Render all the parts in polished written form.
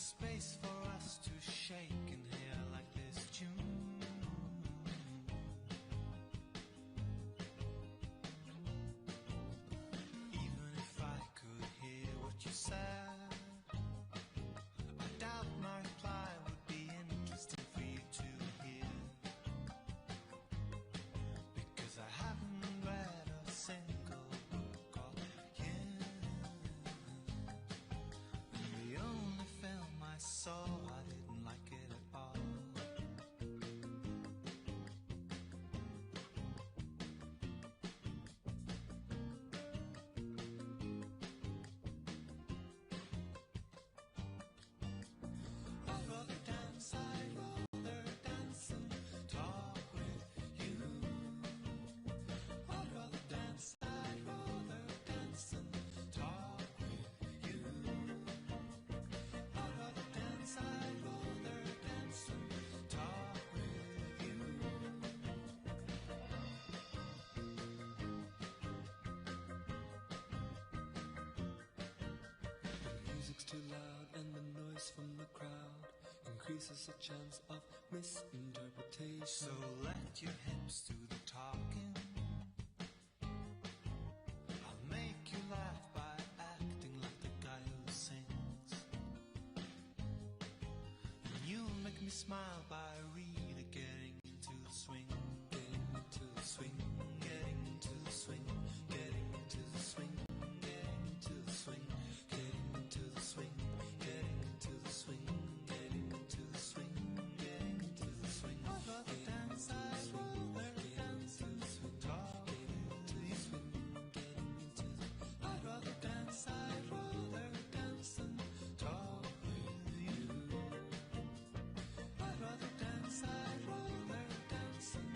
space for us to shake and hear like this tune. Even if I could hear what you said, I doubt my reply would be interesting for you to hear, because I haven't read a single book all year. And the only film I saw, I didn't like it at all. I'd rather dance, I'd rather dance and talk with you. I'd rather dance, I'd rather dance and talk with you. I'd rather dance, I'd rather dance and talk with you. The music's too loud and the noise from the crowd increases the chance of misinterpretation. So let your hips do the talking. I'll make you laugh by acting like the guy who sings, and you'll make me smile by really getting into the swing. Getting into the swing, getting into the swing, getting into the swing, getting into the swing, getting into the swing, getting into the swing, getting into the swing, getting into the swing. I'd rather dance, I'd rather dance and talk to you. I'd rather dance, I'd rather dance and talk with you. I'd rather dance, I'd rather dance and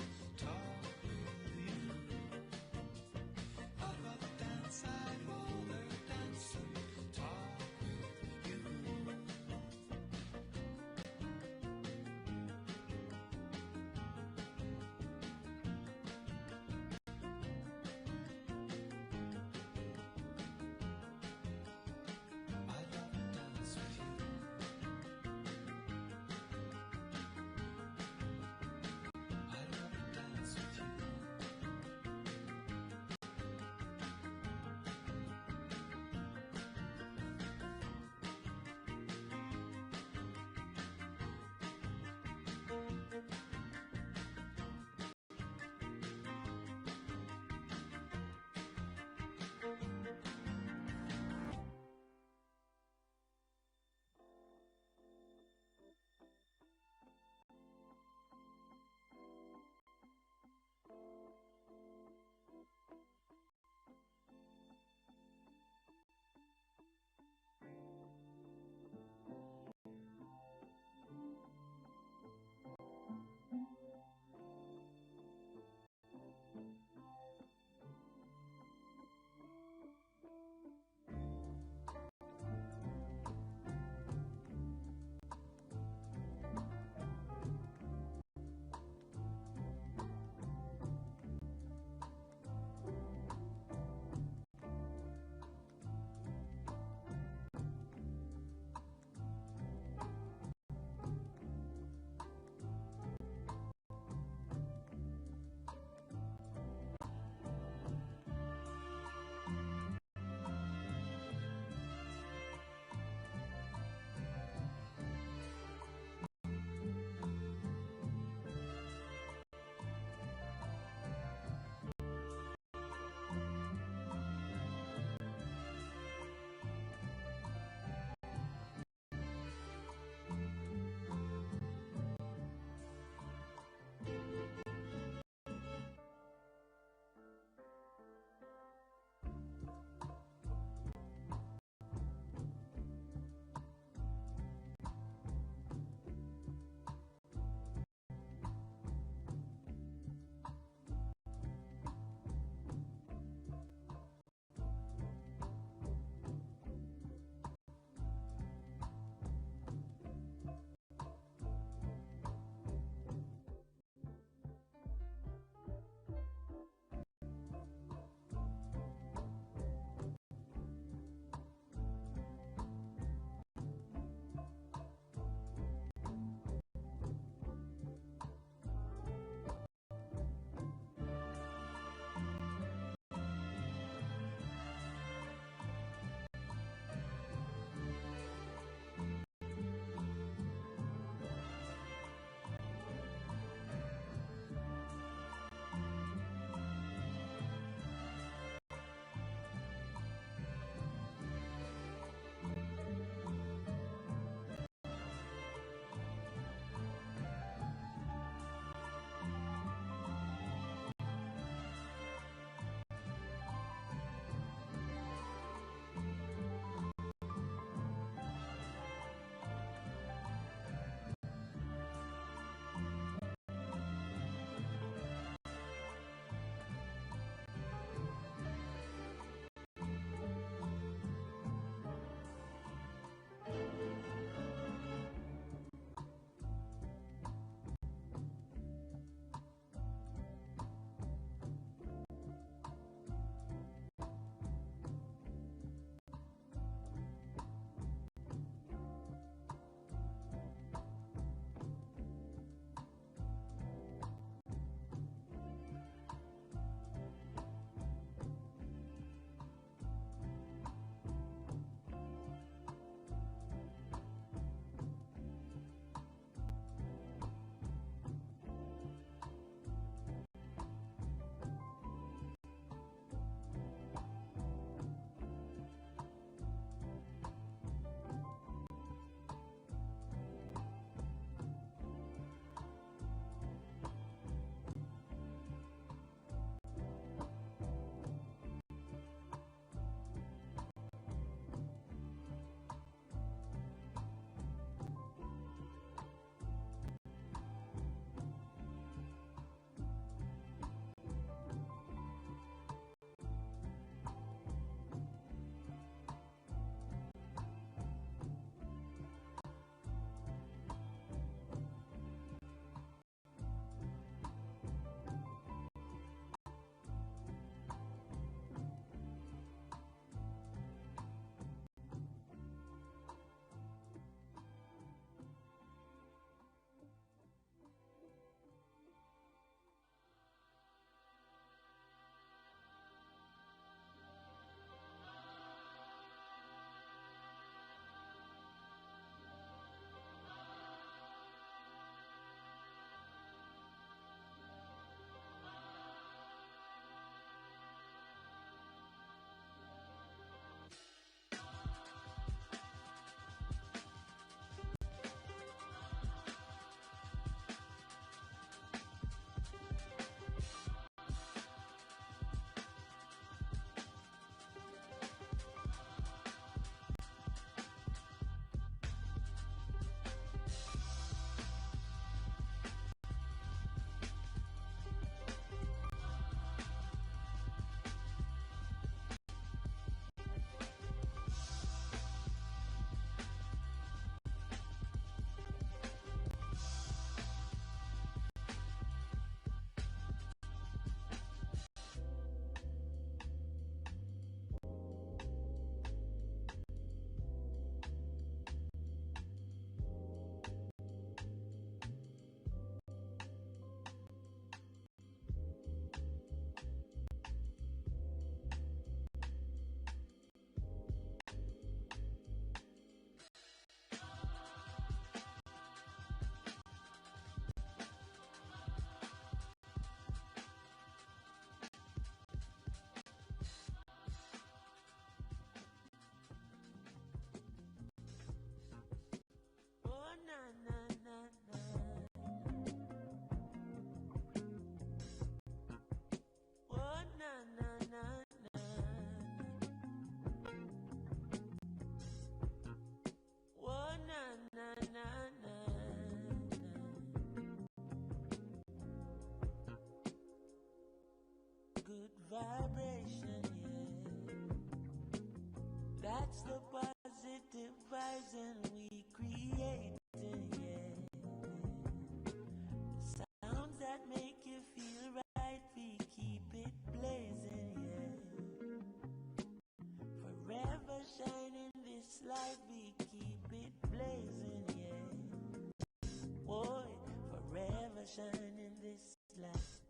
shine in this life.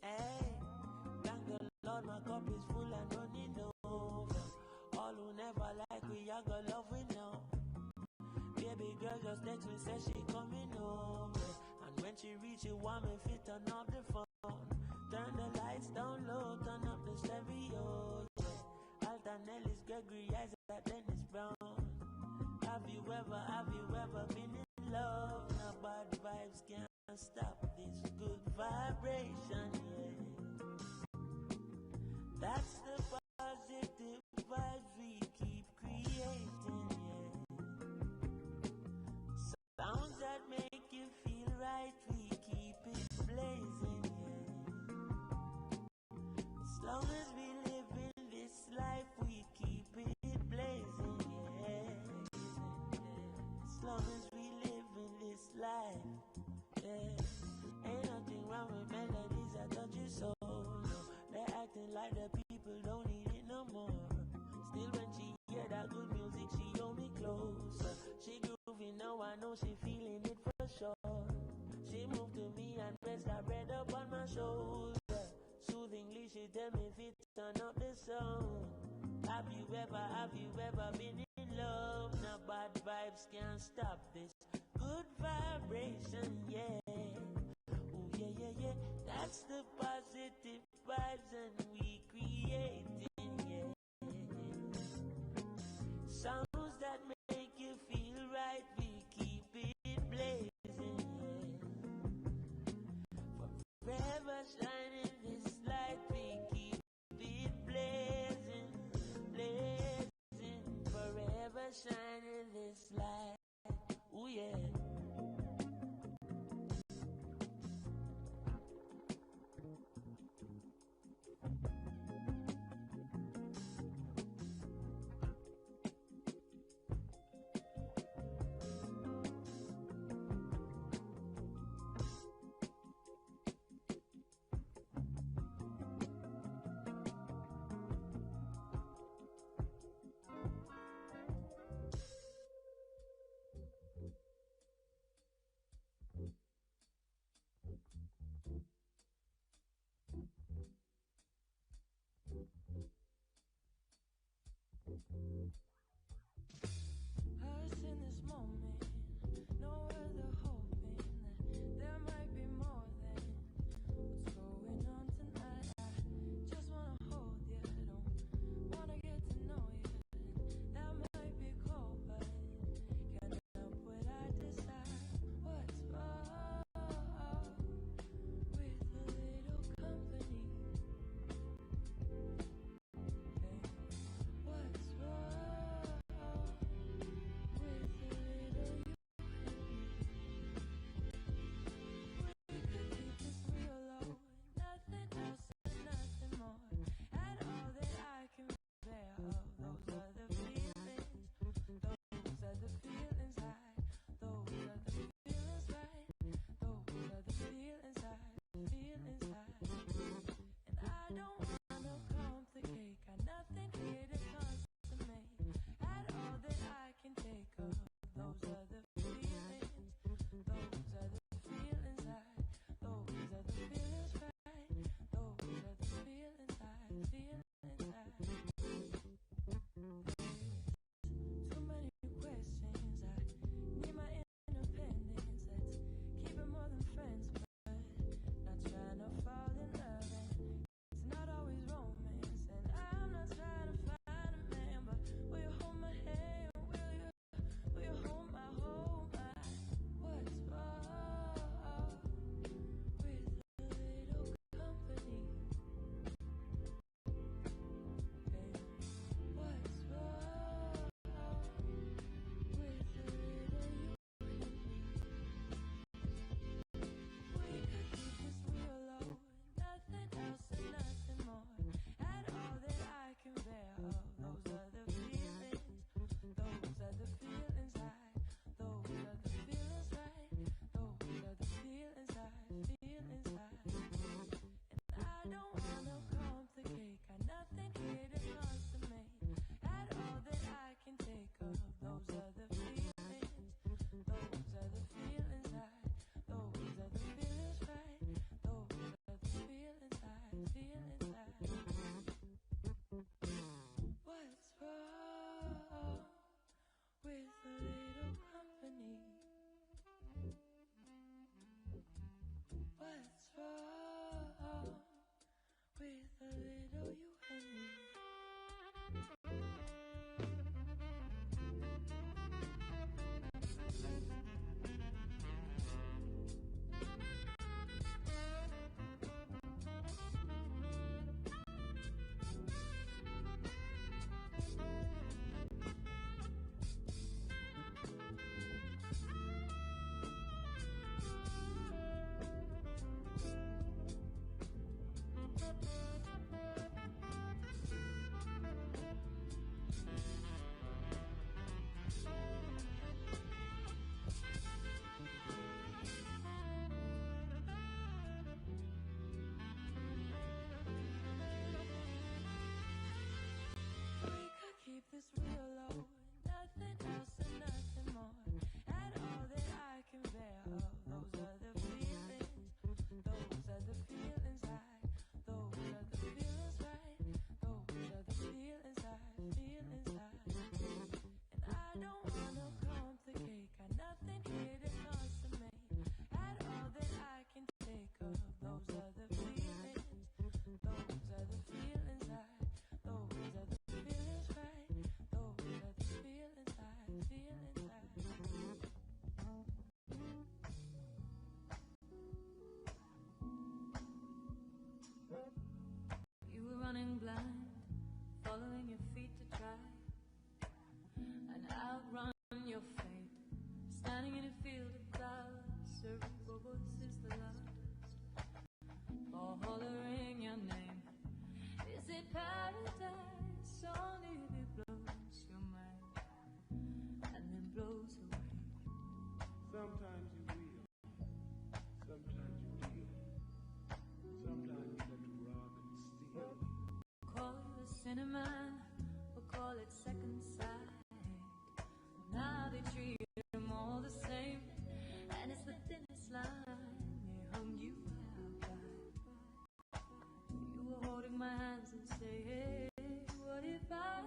Hey, thank the Lord, my cup is full and running over. All who never like we, I got love we know. Baby girl just text me, says she coming over. And when she reach, you want me fit, turn off the phone. Turn the lights down low, turn up the stereo. Yeah. Altanellis, Gregory, Isaac, Dennis Brown. Have you ever been in love? Now bad vibes can't stop this good vibration, yeah. That's the positive vibes we keep creating, yeah. Sounds that make you feel right, we keep it blazing, yeah. As long as we live in this life, we keep it blazing, yeah. As long as we live in this life, yeah. Ain't nothing wrong with melodies that touch your soul, no. They're acting like the people don't need it no more. Still when she hear that good music, she hold me closer. She groovy now, I know she feeling it for sure. She moved to me and pressed her bread up on my shoulder. Soothingly she tell me if it turn up the sound. Have you ever been in love? Now bad vibes can't stop this good vibration, yeah. Oh yeah, yeah, yeah. That's the positive vibes and we creating, yeah. Sounds that make you feel right, we keep it blazing, yeah. Forever shining this light, we keep it blazing, blazing. Forever shining this light, ooh yeah. this real low, nothing else and nothing more. At all that I can bear, those are the feelings, those are the feelings I, those are the feelings right, those are the feelings I, feelings I. And I don't wanna complicate, got nothing here to consummate. At all that I can take of, those are the feelings, those are the feelings I, those are the feelings right, those are the feelings I, feelings I. You were running blind, following your feet to try and outrun your fate, standing in a field of clouds, serving for voices the loudest, or hollering your name. Is it paradise? Only if it blows your mind and then blows away. Sometimes you will, sometimes you deal, sometimes you let the rock steal. Call it a cinnamon, or call it second sight. Now they treat them all the same, and it's the thinnest line they hung you out by. You were holding my hands and say, hey, what if I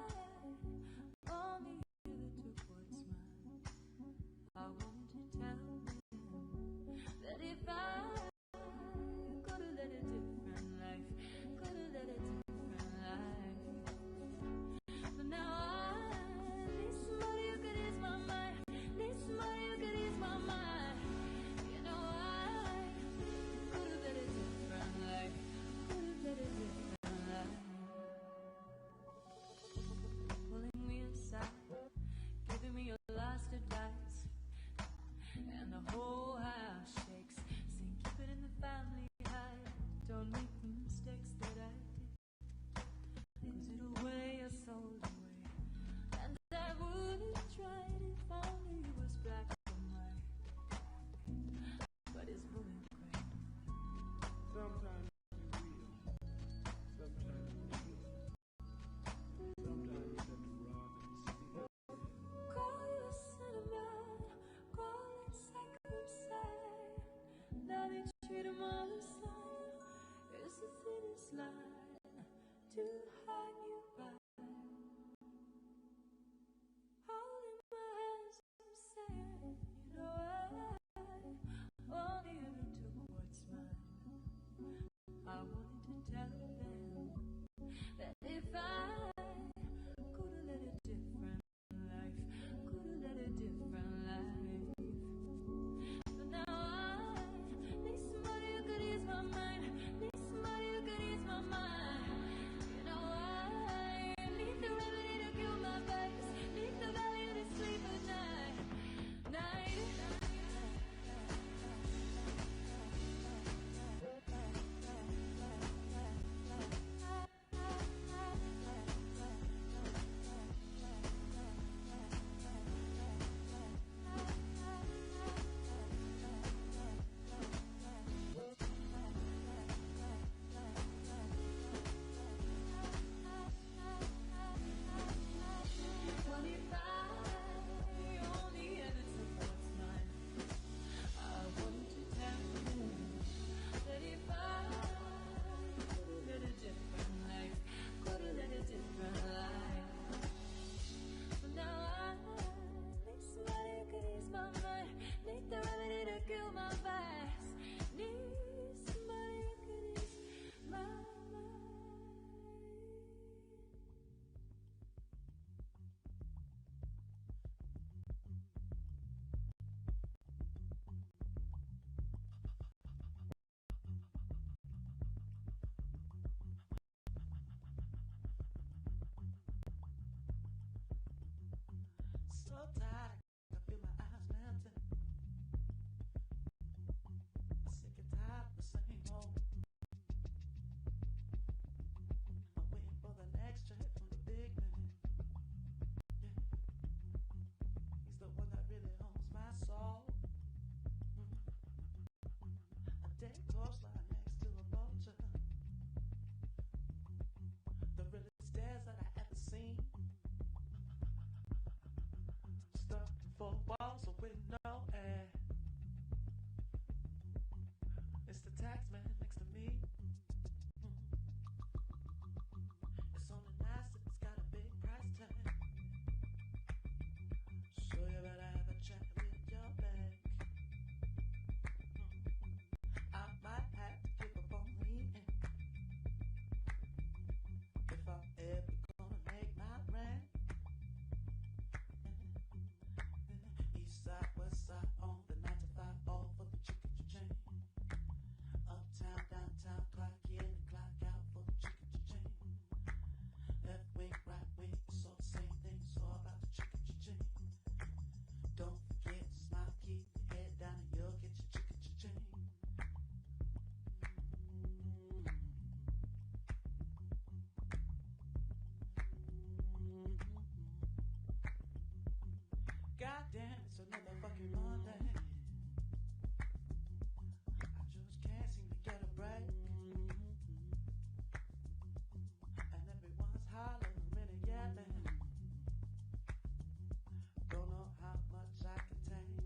only you that took what's mine? I wanted to tell them that if I could have led a different life, could have led a different life. But now I need somebody who could ease my mind, need somebody who could ease my mind. You know I could have led a different life, could have led a different life. Pulling me aside, giving me your last advice, and the whole house shakes, saying keep it in the family high, don't make the mistakes that I did. Gives it away, I sold away, and I would have tried if only it was black and white, but it's bullet gray. Sometimes you will, sometimes you deal, sometimes you let the rock steal. Call you a cinnamon, call it circumcised. Now they treat them all the same. It's the thinnest line to hang you by. Holding my hands, I'm saying, you know I only ever took what's mine. I wanted to tell them that if I could have led a different life, could have led a different life. But now I need somebody who could ease my mind, need somebody who could ease my mind. You know I need the remedy to kill my vice, need the value to sleep at night, night. What if I only ever took what's mine? I want to tell you that if I could have led a different life, could have led a different life. But now I need somebody who could ease my mind, need the remedy to kill my vice, need somebody who could ease my mind. So tired, I feel my eyes melting. Sick and tired of the same old. I'm waiting for the next check from the big man. Yeah, he's the one that really owns my soul. A dead corpse lying next to a vulture. The realest stares that I ever seen. tax man next to me. It's only nice if it's got a big price tag. So you better have a chat with your bank. I might have to give up on me if I'm ever gonna make my rent. East side, west side, on the 9 to 5, all for the chicken chain. Uptown, downtown, clock in and clock out for the chicken chain. Left wing, right wing, it's all the same thing, it's all about the chicken chain. Don't forget to smile, keep your head down, and you'll get your chicken chain. Goddamn, it's another fucking Monday. I just can't seem to get a break. And everyone's hollering and yelling. Don't know how much I can take.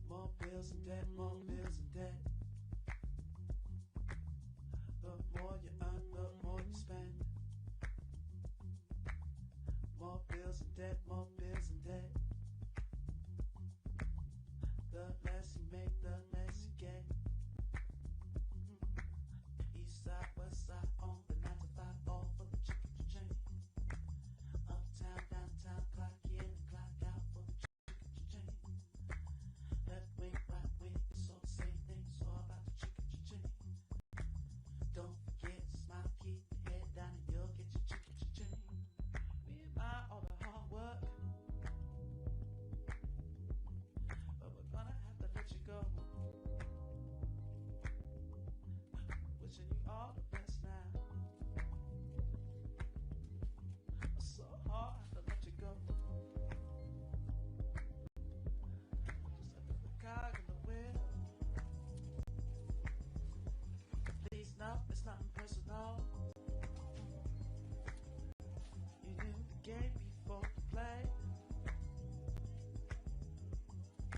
More bills and debt, more bills and debt. The more you earn, the more you spend. More bills and debt, more bills and debt. The less you make, the less you get. East side, west side, on the 9 to 5, all for the chicken chain. Uptown, downtown, clock in and clock out for the chicken chain. Left wing, right wing, it's all the same thing, it's all about the chicken chain. Don't forget to smile, keep your head down, and you'll get your chicken chain. We admire all the hard work, but we're gonna have to let you go. Wishing you all the best now. It's so hard to let you go. Just like the cog in the wheel. Please, no, it's nothing personal. You knew the game before you play.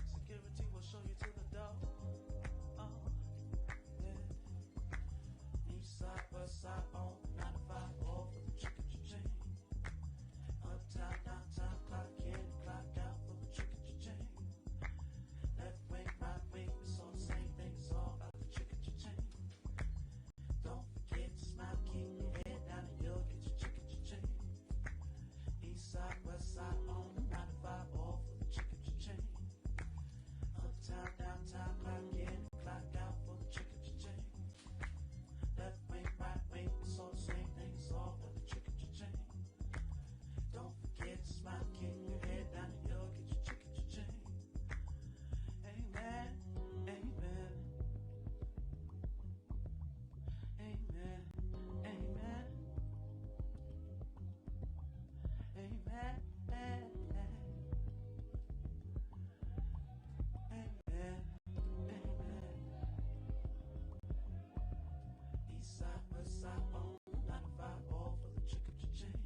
Security will show you to the door. Yeah. East side, west side, on 9 to 5, all for the chicken chain. Uptown, downtown, clock in, clock out for the chicken chain. Left wing, right wing, it's all the same thing, it's all about the chicken chain. Don't forget to smile, keep your head down, and you'll get your chicken chain. East side, west side, on the 9 to 5, all for the chicken chain. Uptown, downtown, clock in, clock out for the chicken chain. Left wing, right wing, it's all the same thing, it's all for the chicken chain. Don't forget to smile, keep your head down, and you'll get your chicken chain. Amen, amen. Amen, amen. Amen, amen. Amen, amen. East side, west side, on 9 to 5, all for the chicken chain.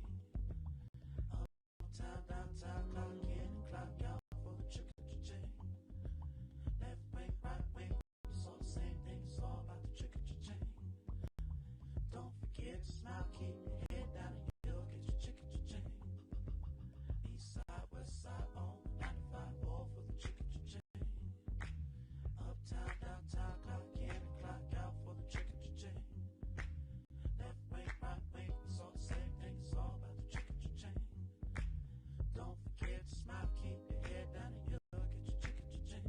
Uptown, downtown, clock in and clock out for the chicken chain. Left wing, right wing, it's all the same thing, it's all about the chicken chain. Don't forget to smile, keep your head down, and you'll get your chicken chain. East side, west side, on 9 to 5, all for the chicken chain. Uptown, downtown, clock in and clock out for the chicken chain. Left wing, right wing, it's all the same thing, it's all about the chicken chain. Don't forget to smile, keep your head down, and you'll get your chicken chain.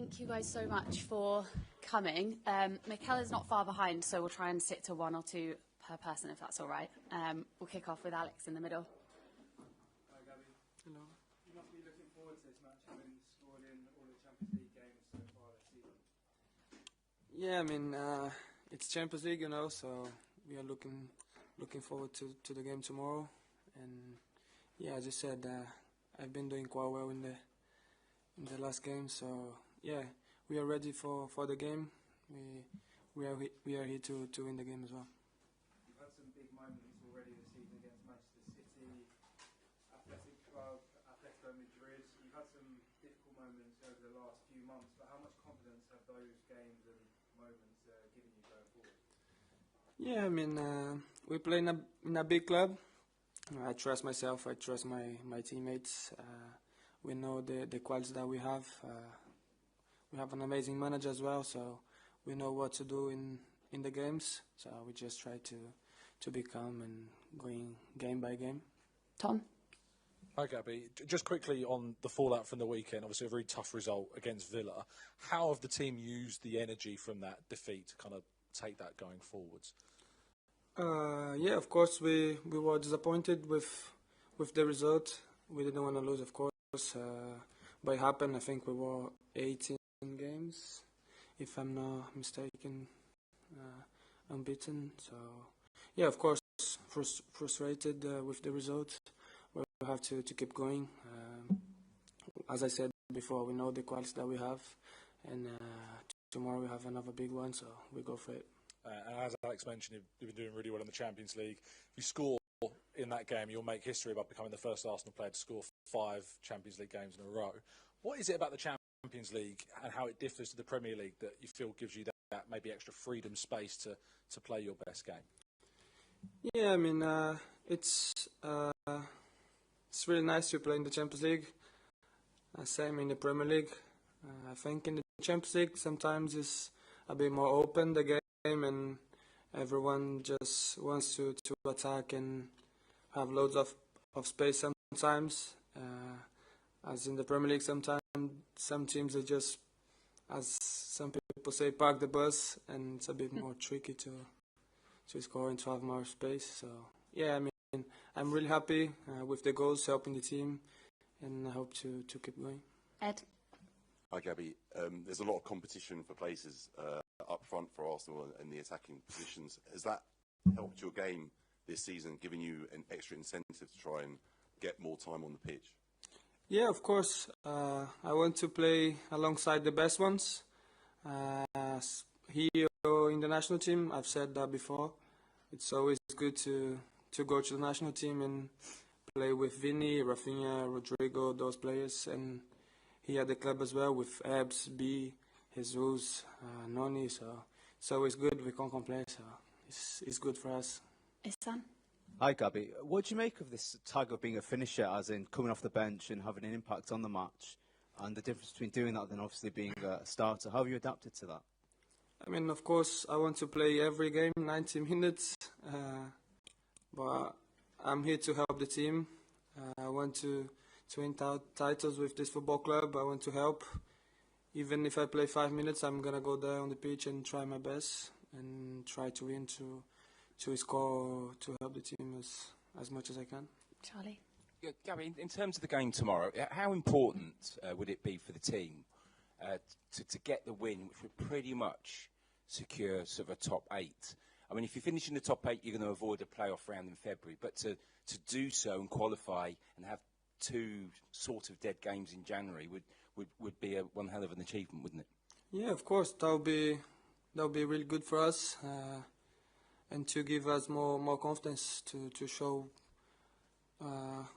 Thank you guys so much for coming. Mikel is not far behind, so we'll try and stick to 1 or 2 per person, if that's all right. We'll kick off with Alex in the middle. Hi, Gabby. Hello. You must be looking forward to this match, having scored in all the Champions League games so far this season. Yeah, I mean, it's Champions League, you know, so we are looking forward to the game tomorrow. And yeah, as you said, I've been doing quite well in the last game, so yeah, we are ready for the game. We are here to win the game as well. You've had some big moments already this season against Manchester City, Athletic Club, Atletico Madrid. You've had some difficult moments over the last few months, but how much confidence have those games and moments given you going forward? Yeah, I mean, we play in a big club. I trust myself. I trust my teammates. We know the qualities that we have. We have an amazing manager as well, so we know what to do in the games. So we just try to be calm and going game by game. Tom? Hi, Gabby. Just quickly on the fallout from the weekend, obviously a very tough result against Villa. How have the team used the energy from that defeat to kind of take that going forwards? Yeah, of course, we were disappointed with the result. We didn't want to lose, of course. But it happened. I think we were 18 games, if I'm not mistaken, unbeaten. So, yeah, of course, frustrated with the result. We have to keep going. As I said before, we know the qualities that we have, and tomorrow we have another big one, so we go for it. And as Alex mentioned, you've been doing really well in the Champions League. If you score in that game, you'll make history by becoming the first Arsenal player to score 5 Champions League games in a row. What is it about the Champions League and how it differs to the Premier League that you feel gives you that maybe extra freedom, space to play your best game? Yeah, I mean, it's really nice to play in the Champions League. Same in the Premier League. I think in the Champions League sometimes it's a bit more open, the game, and everyone just wants to attack and have loads of space sometimes. As in the Premier League, sometimes some teams are just, as some people say, park the bus, and it's a bit more tricky to score and to have more space. So yeah, I mean, I'm really happy with the goals, helping the team, and I hope to keep going. Ed? Hi, Gabby. There's a lot of competition for places up front for Arsenal in the attacking positions. Has that helped your game this season, giving you an extra incentive to try and get more time on the pitch? Yeah, of course. I want to play alongside the best ones. Here in the national team, I've said that before. It's always good to go to the national team and play with Vini, Rafinha, Rodrigo, those players, and here at the club as well with Ebbs, B, Jesus, Noni. So it's always good. We can't complain. So it's good for us. Ihsan? Hi, Gabby. What do you make of this tag of being a finisher, as in coming off the bench and having an impact on the match, and the difference between doing that and obviously being a starter? How have you adapted to that? I mean, of course, I want to play every game, 90 minutes, but I'm here to help the team. I want to win titles with this football club. I want to help. Even if I play 5 minutes, I'm going to go there on the pitch and try my best and try to win, to score, to help the team as much as I can. Charlie? Yeah, Gabby, in terms of the game tomorrow, how important would it be for the team to get the win, which would pretty much secure sort of a top 8? I mean, if you finish in the top 8, you're going to avoid a playoff round in February. But to do so and qualify and have 2 sort of dead games in January would be one hell of an achievement, wouldn't it? Yeah, of course. That'll be really good for us, and to give us more confidence to show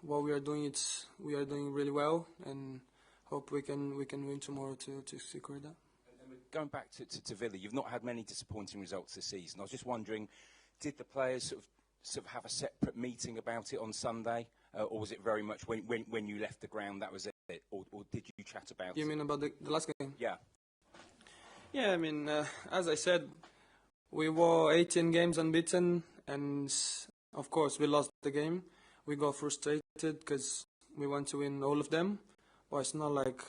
what we are doing. We are doing really well, and hope we can win tomorrow to secure that. And going back to Villa, you've not had many disappointing results this season. I was just wondering, did the players sort of have a separate meeting about it on Sunday, or was it very much when you left the ground that was it, or did you chat about it? You mean about the last game? Yeah. Yeah, I mean, as I said, we were 18 games unbeaten, and of course we lost the game. We got frustrated because we want to win all of them, but it's not like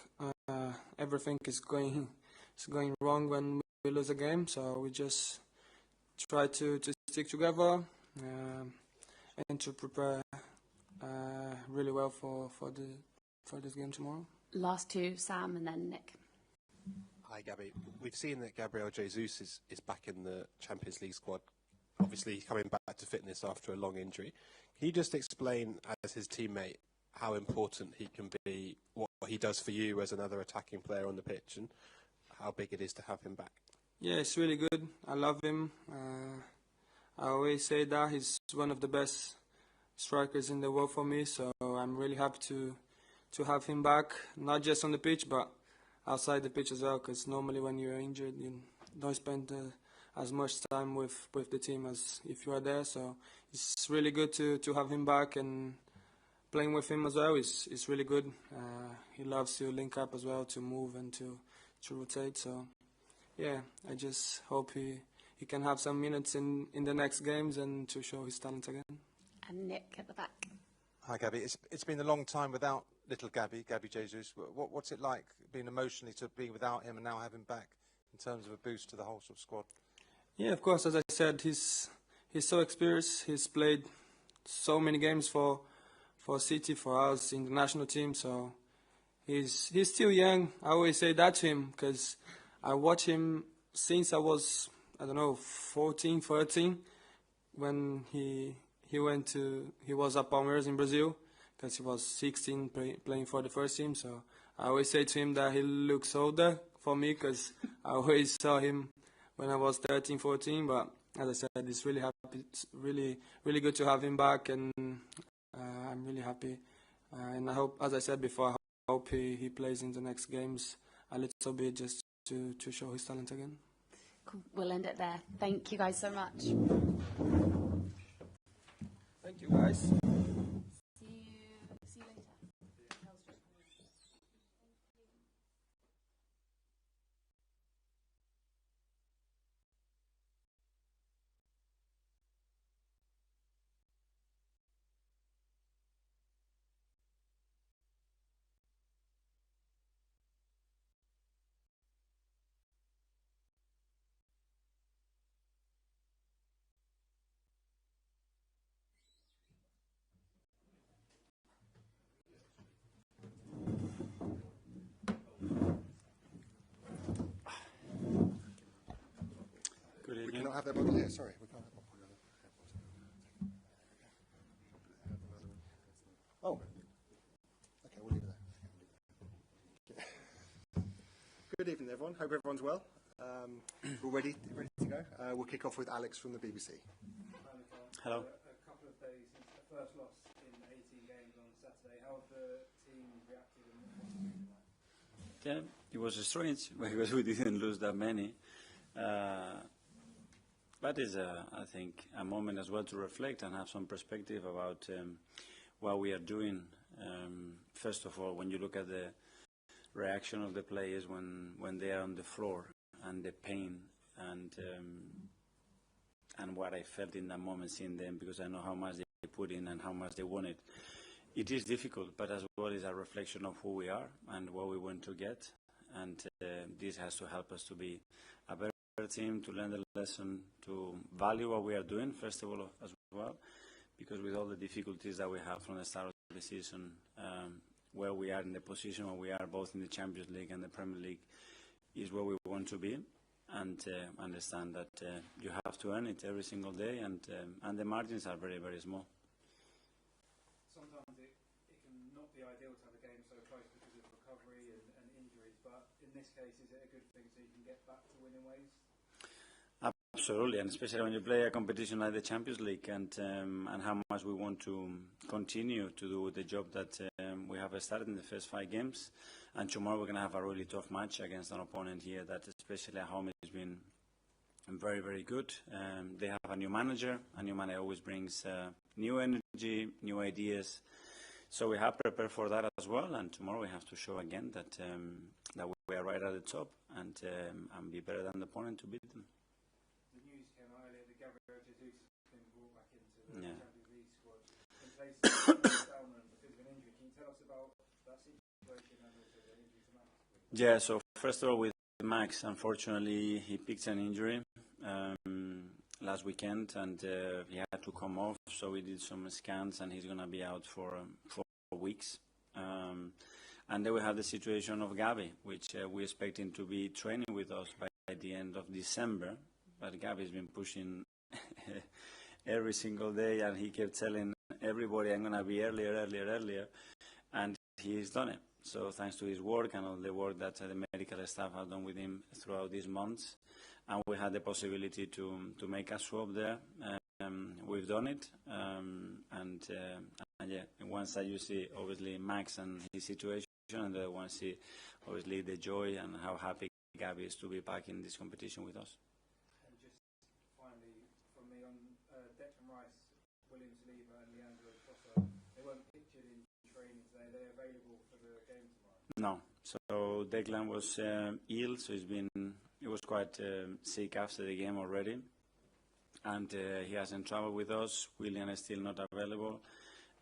everything is going wrong when we lose a game. So we just try to stick together and to prepare really well for this game tomorrow. Last two, Sam and then Nick. Hi, Gabby. We've seen that Gabriel Jesus is back in the Champions League squad, obviously coming back to fitness after a long injury. Can you just explain, as his teammate, how important he can be, what he does for you as another attacking player on the pitch, and how big it is to have him back? Yeah, it's really good. I love him. I always say that he's one of the best strikers in the world for me, so I'm really happy to have him back, not just on the pitch, but outside the pitch as well, because normally when you're injured, you don't spend as much time with the team as if you are there. So it's really good to have him back, and playing with him as well is really good. He loves to link up as well, to move and to rotate. So yeah, I just hope he can have some minutes in the next games and to show his talent again. And Nick at the back. Hi, Gabby. It's been a long time without little Gabby Jesus. What's it like being emotionally to be without him and now have him back in terms of a boost to the whole sort of squad? Yeah, of course. As I said, he's so experienced. He's played so many games for City, for us in the national team. So he's still young. I always say that to him because I watch him since I was 14, 13, when he was at Palmeiras in Brazil, because he was 16 playing for the first team. So I always say to him that he looks older for me, because I always saw him when I was 13, 14. But as I said, it's really happy. It's really good to have him back, and I'm really happy. And I hope, as I said before, I hope he plays in the next games a little bit, just to show his talent again. Cool. We'll end it there. Thank you guys so much. Thank you, guys. See you later. We cannot have that one here, sorry. We can't have one. Oh, okay, we'll leave it there. Good evening, everyone. Hope everyone's well. We're ready to go. We'll kick off with Alex from the BBC. Hello. A couple of days since the first loss in 18 games on Saturday. How have the team reacted and what's the reason why? Yeah, it was strange because we didn't lose that many. But it's, I think, a moment as well to reflect and have some perspective about what we are doing. First of all, when you look at the reaction of the players when they are on the floor, and the pain and what I felt in that moment seeing them, because I know how much they put in and how much they wanted. It is difficult, but as well is a reflection of who we are and what we want to get. And this has to help us to be a better team, to learn the lesson, to value what we are doing, first of all, as well, because with all the difficulties that we have from the start of the season, where we are in the position where we are, both in the Champions League and the Premier League, is where we want to be, and understand that you have to earn it every single day, and the margins are very, very small. Sometimes it can not be ideal to have a game so close because of recovery and injuries, but in this case, is it a good thing so you can get back to winning ways? Absolutely, and especially when you play a competition like the Champions League, and how much we want to continue to do the job that we have started in the first 5 games. And tomorrow we're going to have a really tough match against an opponent here that, especially at home, has been very, very good. They have a new manager. A new manager always brings new energy, new ideas. So we have prepared for that as well. And tomorrow we have to show again that that we are right at the top, and be better than the opponent to beat them. The news came out earlier that Gabriel Jesus has been brought back into the Champions League squad in place of Salmon because of an injury. Can you tell us about that situation? situation and also the injury to Max? Yeah, so first of all, with Max, unfortunately, he picked an injury last weekend, and he had to come off. So we did some scans, and he's going to be out for 4 weeks. And then we have the situation of Gabi, which we expect him to be training with us by the end of December. But Gabi's been pushing every single day, and he kept telling everybody, I'm going to be earlier. And he's done it. So thanks to his work and all the work that the medical staff have done with him throughout these months, and we had the possibility to make a swap there. We've done it, and yeah, once that you see obviously Max and his situation, and the other one see obviously the joy and how happy Gabi is to be back in this competition with us. And just finally, from me on Declan Rice, William Saliba and Leandro Trossard, they weren't pictured in training today. Are they available for the game tomorrow? No. So Declan was ill, so he was quite sick after the game already, and he hasn't traveled with us. William is still not available,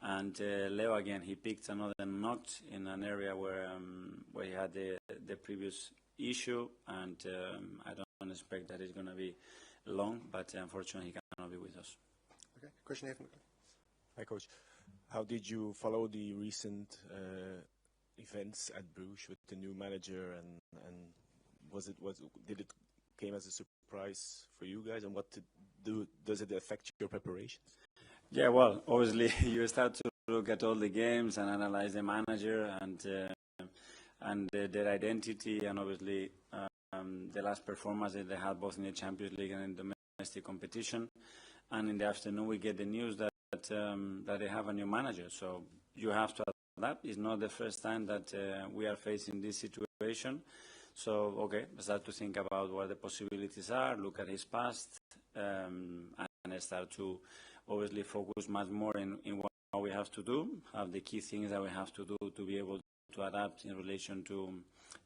and Leo again, he picked another knock in an area where he had the previous issue, and I don't expect that it's going to be long, but unfortunately he cannot be with us. Okay, question here. Hi, Coach. How did you follow the recent events at Bruges with the new manager, and did it came as a surprise for you guys, and does it affect your preparations? Yeah, well, obviously you start to look at all the games and analyze the manager and their identity, and obviously the last performance that they had both in the Champions League and in domestic competition. And in the afternoon we get the news that they have a new manager. So you have to adapt. It's not the first time that we are facing this situation. So, okay, start to think about what the possibilities are, look at his past, and start to obviously focus much more in what we have to do, have the key things that we have to do to be able to adapt in relation to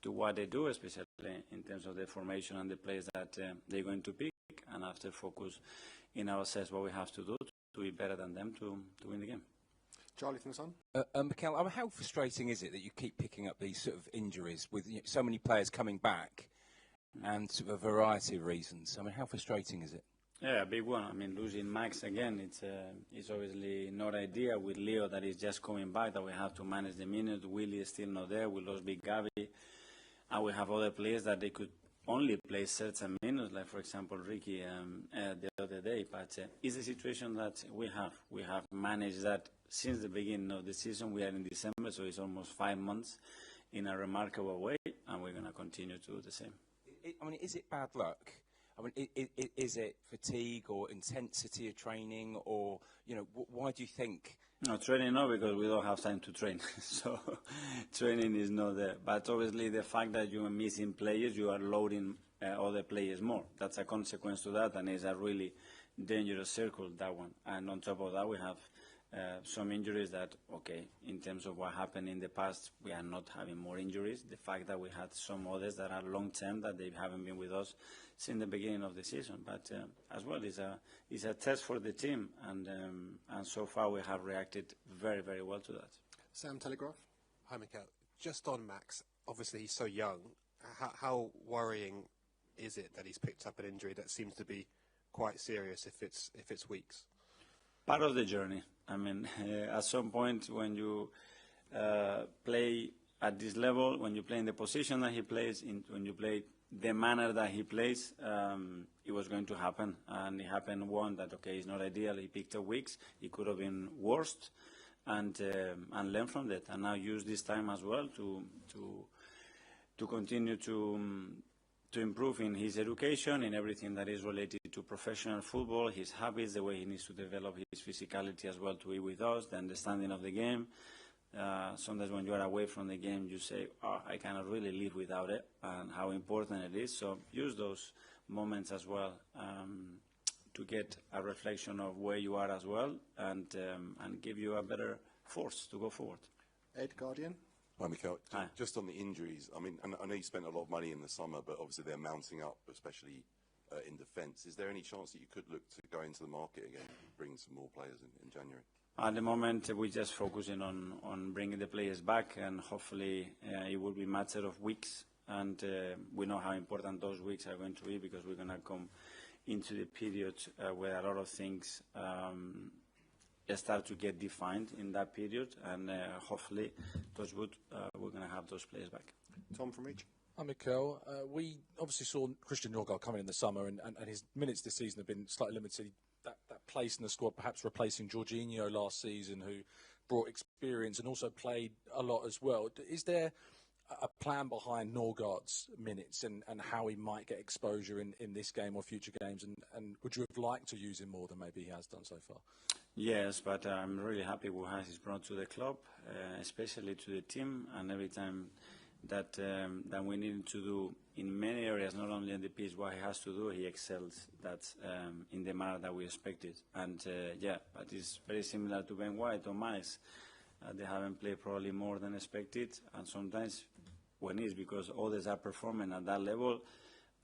what they do, especially in terms of the formation and the players that they're going to pick, and after focus in ourselves what we have to do to be better than them to win the game. Charlie from the Sun. Mikel, how frustrating is it that you keep picking up these sort of injuries with so many players coming back and sort of a variety of reasons? I mean, how frustrating is it? Yeah, a big one. I mean, losing Max again, it's obviously not ideal with Leo that is just coming back, that we have to manage the minutes. Willie is still not there. We lost Big Gabi. And we have other players that they could only play certain minutes, like, for example, Ricky the other day. But it's a situation that we have. We have managed that since the beginning of the season. We are in December, so it's almost 5 months in a remarkable way, and we're going to continue to do the same. I mean, is it bad luck? I mean, is it fatigue or intensity of training, or, you know, why do you think? No, training no, because we don't have time to train. So training is not there. But obviously the fact that you are missing players, you are loading other players more. That's a consequence to that, and it's a really dangerous circle, that one. And on top of that, we have some injuries that, okay, in terms of what happened in the past, we are not having more injuries. The fact that we had some others that are long-term, that they haven't been with us since the beginning of the season. But as well, it's a test for the team, and so far we have reacted very, very well to that. Sam Telegraph. Hi, Mikel. Just on Max, obviously he's so young. How worrying is it that he's picked up an injury that seems to be quite serious if it's weeks? Part of the journey. I mean, at some point when you play at this level, when you play in the position that he plays, when you play the manner that he plays, it was going to happen. And it happened one that, okay, it's not ideal. He picked up weeks. It could have been worse, and learn from that. And now use this time as well to continue to improve in his education, in everything that is related to professional football, his habits, the way he needs to develop his physicality as well to be with us, the understanding of the game. Sometimes when you are away from the game, you say, oh, I cannot really live without it, and how important it is. So use those moments as well to get a reflection of where you are as well, and give you a better force to go forward. Ed Guardian. Hi, Mikel. Hi. Just on the injuries, I mean, I know you spent a lot of money in the summer, but obviously they're mounting up, especially in defence. Is there any chance that you could look to go into the market again, bring some more players in January? At the moment, we're just focusing on bringing the players back, and hopefully it will be a matter of weeks. And we know how important those weeks are going to be, because we're going to come into the period where a lot of things start to get defined in that period, and hopefully, we're going to have those players back. Tom from Reach. Hi, Mikel. We obviously saw Christian Norgard coming in the summer, and his minutes this season have been slightly limited. That place in the squad, perhaps replacing Jorginho last season, who brought experience and also played a lot as well. Is there a plan behind Norgard's minutes and how he might get exposure in this game or future games? And would you have liked to use him more than maybe he has done so far? Yes, but I'm really happy with what he's brought to the club, especially to the team, and every time that we need to do in many areas, not only in the pitch, what he has to do, he excels that in the manner that we expected. And but it's very similar to Ben White or Miles. They haven't played probably more than expected, and sometimes when it's because others are performing at that level,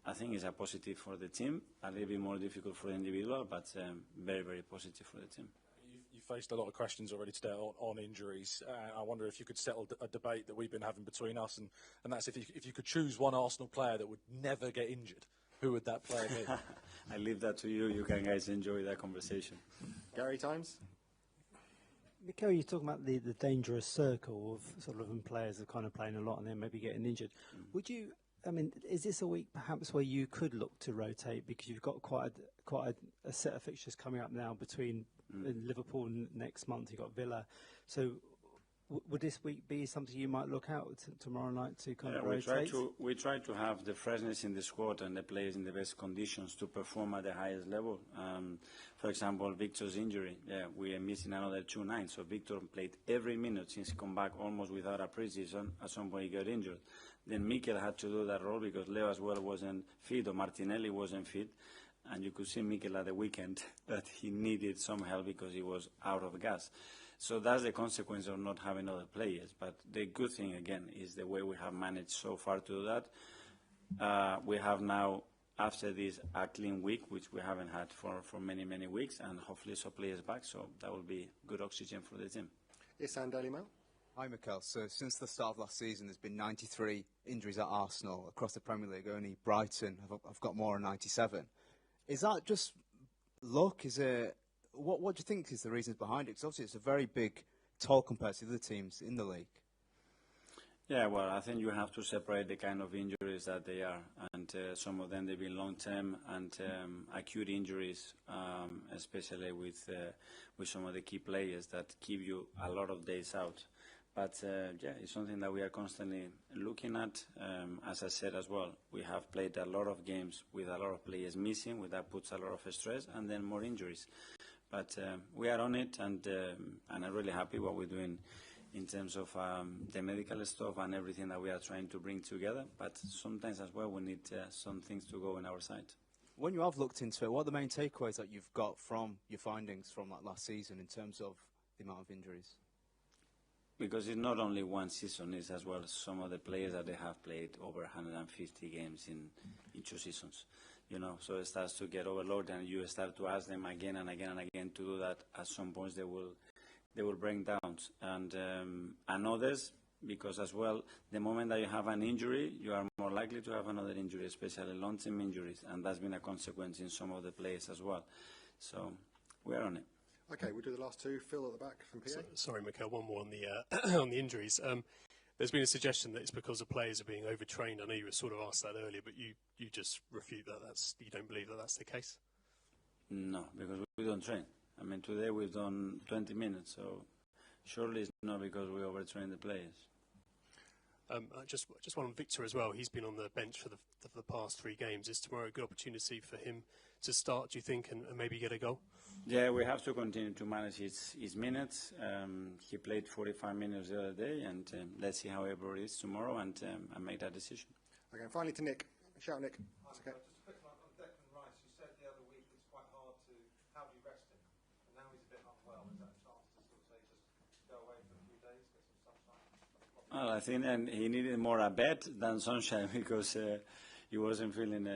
I think it's a positive for the team, a little bit more difficult for the individual, but very, very positive for the team. You faced a lot of questions already today on injuries. I wonder if you could settle a debate that we've been having between us, and that's if you could choose one Arsenal player that would never get injured, who would that player be? I leave that to you. You can guys enjoy that conversation. Gary Times. Mikel, you're talking about the dangerous circle of sort of players are kind of playing a lot and then maybe getting injured. Would you? I mean, is this a week perhaps where you could look to rotate, because you've got quite a set of fixtures coming up now between Liverpool next month? You've got Villa, so would this week be something you might look out tomorrow night to kind of rotate? We try to have the freshness in the squad and the players in the best conditions to perform at the highest level. For example, Victor's injury, we are missing another 2 nights. So Victor played every minute since he come back, almost without a pre-season. At some point he got injured. Then Mikel had to do that role because Leo as well wasn't fit, or Martinelli wasn't fit. And you could see Mikel at the weekend that he needed some help because he was out of gas. So that's the consequence of not having other players. But the good thing, again, is the way we have managed so far to do that. We have now, after this, a clean week, which we haven't had for many, many weeks, and hopefully some players back. So that will be good oxygen for the team. Yes, and Daily Mail. Hi, Mikel. So since the start of last season, there's been 93 injuries at Arsenal across the Premier League. Only Brighton have got more than 97. Is that just luck? Is it what do you think is the reasons behind it? Because obviously it's a very big toll compared to the teams in the league. Yeah, well, I think you have to separate the kind of injuries that they are, and some of them they've been long-term and acute injuries, especially with some of the key players that keep you a lot of days out. But it's something that we are constantly looking at. As I said as well, we have played a lot of games with a lot of players missing, that puts a lot of stress, and then more injuries. But we are on it, and I'm really happy what we're doing in terms of the medical stuff and everything that we are trying to bring together. But sometimes as well, we need some things to go on our side. When you have looked into it, what are the main takeaways that you've got from your findings from that last season in terms of the amount of injuries? Because it's not only one season, it's as well some of the players that they have played over 150 games in 2 seasons. So it starts to get overloaded, and you start to ask them again and again and again to do that. At some points they will break down, and others, because as well, the moment that you have an injury, you are more likely to have another injury, especially long-term injuries, and that's been a consequence in some of the players as well. So we are on it. Okay, we'll do the last two. Phil at the back from PA. Sorry, Mikel, one more on the on the injuries. There's been a suggestion that it's because the players are being overtrained. I know you were sort of asked that earlier, but you just refute that. You don't believe that that's the case? No, because we don't train. I mean, today we've done 20 minutes, so surely it's not because we overtrain the players. Just one on Victor as well. He's been on the bench for the past 3 games. Is tomorrow a good opportunity for him to start, do you think, and maybe get a goal? Yeah, we have to continue to manage his minutes. He played 45 minutes the other day, and let's see how it is tomorrow and make that decision. Okay, and finally to Nick. Shout, Nick. That's okay. Just a quick one on Declan Rice. You said the other week it's quite hard to, how do you rest him? And now he's a bit unwell. Is that a chance to sort of say just go away for a few days, get some sunshine? Well, I think he needed more a bed than sunshine because he wasn't feeling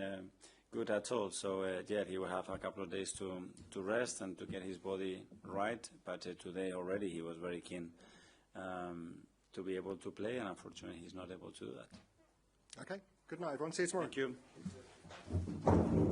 good at all. So yeah, he will have a couple of days to rest and to get his body right. But today already he was very keen to be able to play, and unfortunately he's not able to do that. Okay, good night everyone. See you tomorrow. Thank you.